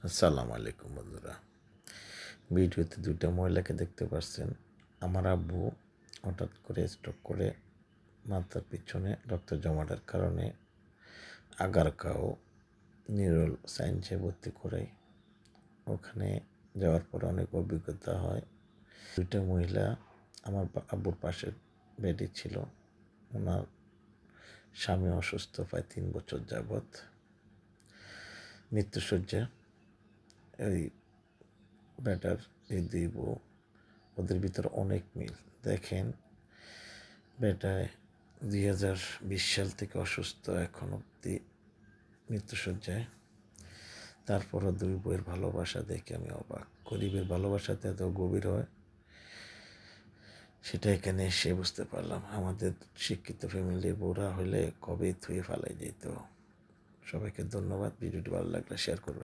আসসালামু আলাইকুম বন্ধুরা। ভিডিওতে দুইটা মহিলাকে দেখতে পাচ্ছেন। আমার আব্বু হঠাৎ করে স্ট্রোক করে মাথার পিছনে রক্ত জমাটার কারণে আগারগাঁও নিউরোল সায়েন্সে ভর্তি করাই। ওখানে যাওয়ার পর অনেক অভিজ্ঞতা হয়। দুইটা মহিলা আমার আব্বুর পাশের বেডে ছিল। ওনার স্বামী অসুস্থ প্রায় 3 বছর যাবৎ, মৃত্যুশয্যা। এই বেটার এই দুই বউ, ওদের ভিতর অনেক মিল। দেখেন, বেটায় 2020 সাল থেকে অসুস্থ, এখন অব্দি মৃত্যুশয্যায়। তারপরও দুই বইয়ের ভালোবাসা দেখে আমি অবাক। গরিবের ভালোবাসাতে এত গভীর হয়, সেটা এখানে এসে বুঝতে পারলাম। আমাদের শিক্ষিত ফ্যামিলির বউরা হলে কবেই থুয়ে ফেলাই যেত। সবাইকে ধন্যবাদ। ভিডিওটি ভালো লাগলে শেয়ার করবেন।